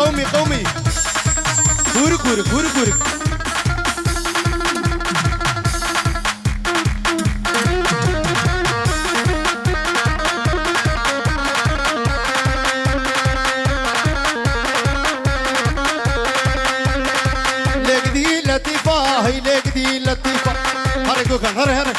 قومي قومي كورك كورك كورك كورك لك دي لطيفة هي لك دي لطيفة هري كوكان هري هري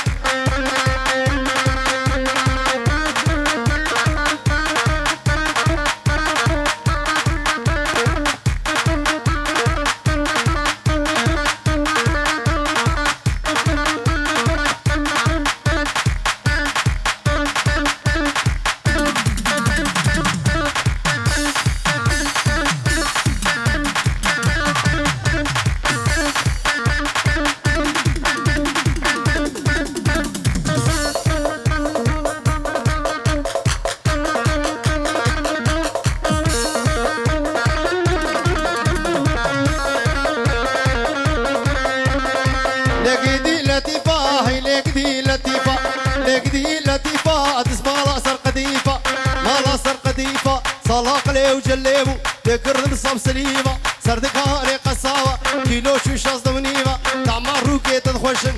وجلبو ذكر نصب سليمة سردك هاري قصاوة كيلو شو شاص ضمنيمة تاع ماروكي تدخوشن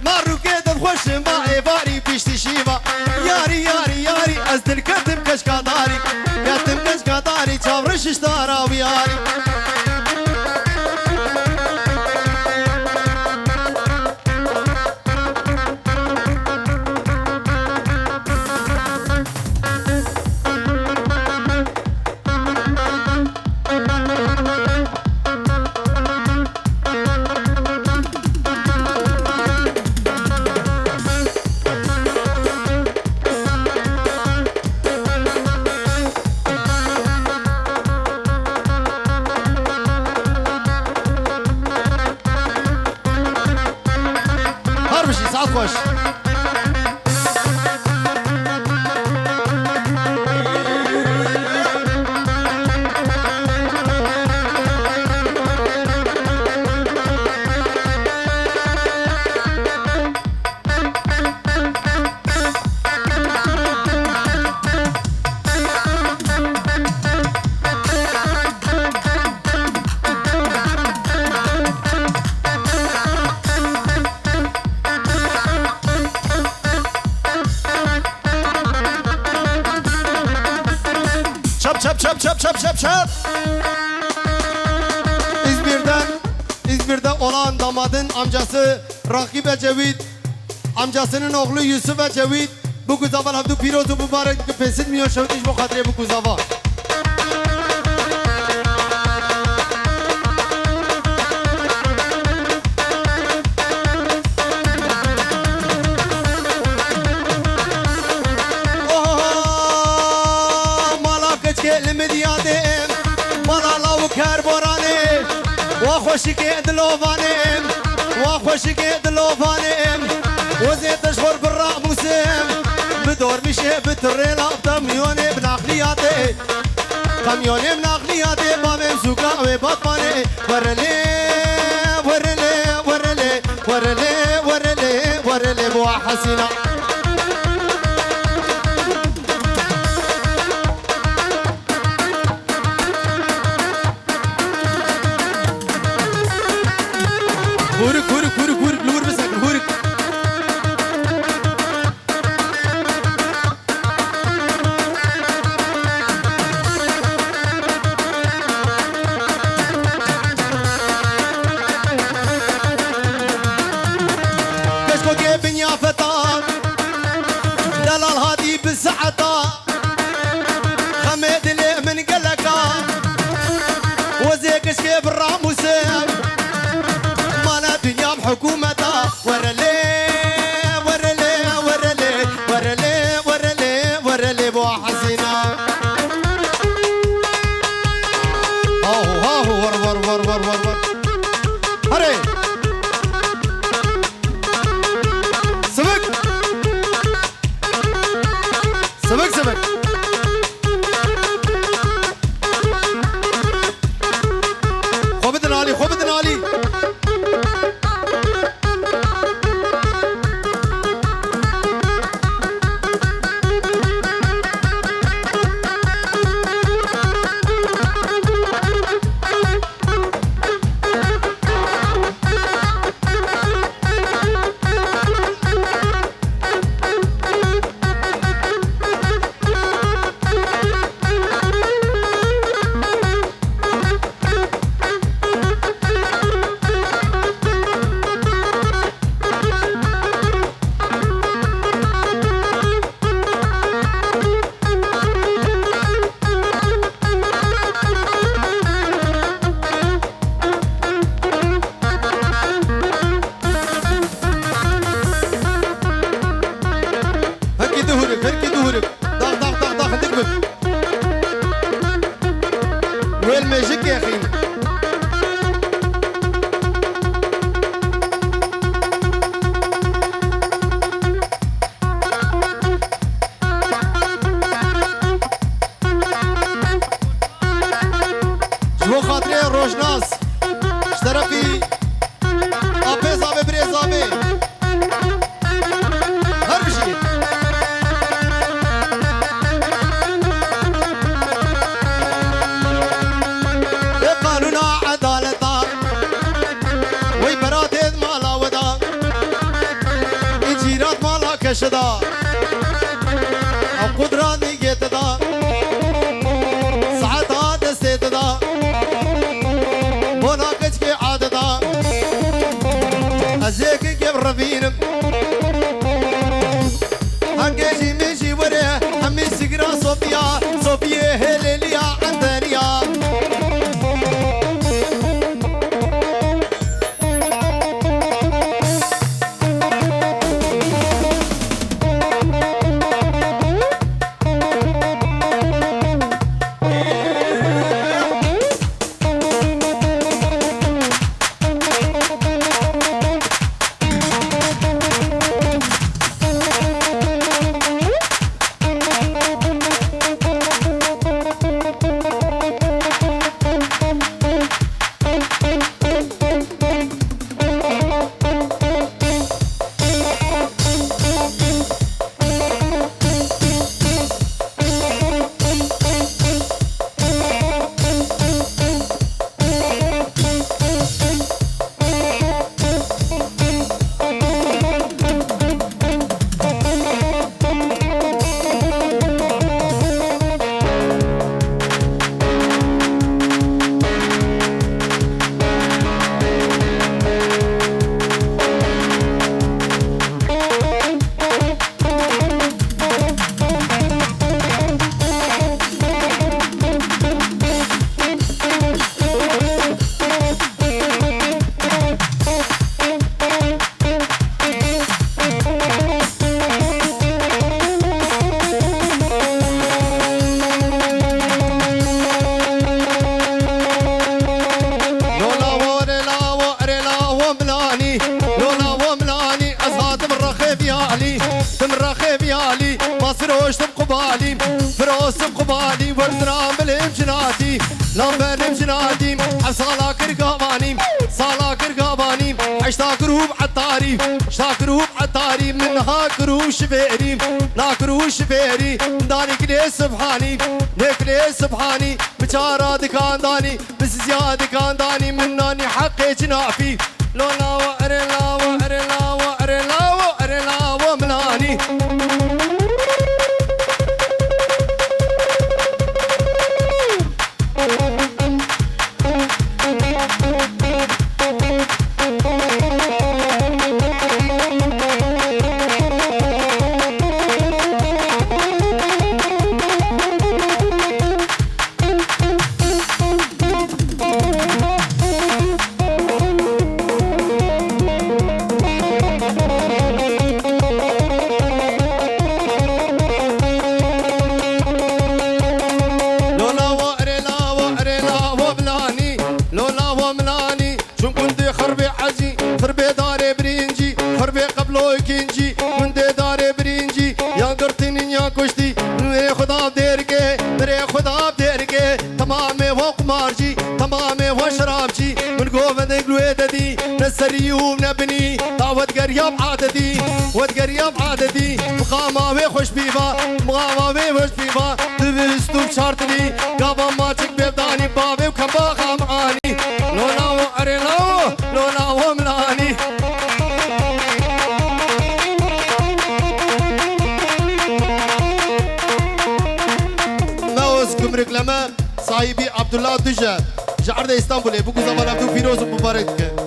ماروكي تدخوشن باعي باري بيشتي شيمة ياري ياري ياري أزدل كتم كشكا داري كتم كشكا داري تشافرش اشتارا وياري خوش şap. İzmir'de olan damadın amcası Rakip Ecevit, amcasının oğlu Yusuf Ecevit bu kuzavan Abdü Pirozu mübarek pesilmiyor şevdiş bu kadre bu kuzava. وخوشك دلوفانم وخوشك دلوفانم وزيت اشغل بالراموسم بدور مشي بتريلا بطميوني بناخلياتي طميوني بناخلياتي بامم سوكا وبطماني ورلي ورلي ورلي ورلي ورلي ورلي بو حسينه هورك هورك هورك هورك لور بسك هورك كشكو جيبن يا فتاة دلال هادي بالسعطة خميد لي من قلقا وزيك شكيب الراموسين حكومتا ورلي ورلي ورلي ورلي ورلي ورلي بو حسينة هاهو ور ور ور ور ور ور هري سبك سبك سبك خوبتن علي خوبتن علي بورك داغ داغ داغ داغ دقبك وين ماجيك يا اخي جو خاطري روجناس اشترفي ابي زابي بري زابي هربشي قانونا عدالتا وي براتيد مالا ودا اجيرات مالا كشدا او قدراني جيتدا ساعتها دستيتدا مناقش كي عاددا ازيك كيف رفينك هنجي مشي وريه همي سكرا صوفيا صوفيا هليليا عندنيا فروش قبالي فروس قبالي والدرام بالامجناتي لما الامجناتي صالا كرقاباني صالا كرقاباني عشتا كروب عطاري عشتا كروب عطاري منها كروب شفيري لا كروب شفيري داني كلي سبحاني لكلي سبحاني بشارة كان داني بس زيادة كان داني مناني حقي جنافي لولا وأرلا وأرلا وأرلا وأرلا وملاني نسريوم نبني طاوت قريب عادتي وتقريب عادتي مقامة خوش بيفا مقامة خوش بيفا تبستو بشارتني قابا ما تكبر داني بابي وكم باخا معاني لولا وأريلاو لولا وملاني موز كمرك لما صاحبي عبد الله دجا جعرنا اسطنبول بوكو زمان عبدو فيروز مبارك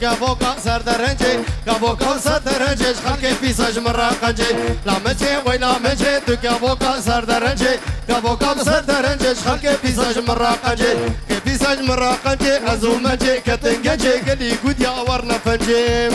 كابوكا سر درنجي كابوكا سر درنجي خلقي في سج مراقنجي لا مجي ويلا مجي تو كابوكا سر درنجي كابوكا سر درنجي خلقي في سج مراقنجي في سج مراقنجي ازو مجي كتنجي قلي قد يا ورنا فنجي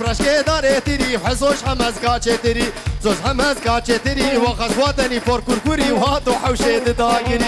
رشكي داري تري حزوش همز كاتشي تري زوج همز كاتشي تري وخزواتني فور كركوري وهاتو حوشي داقري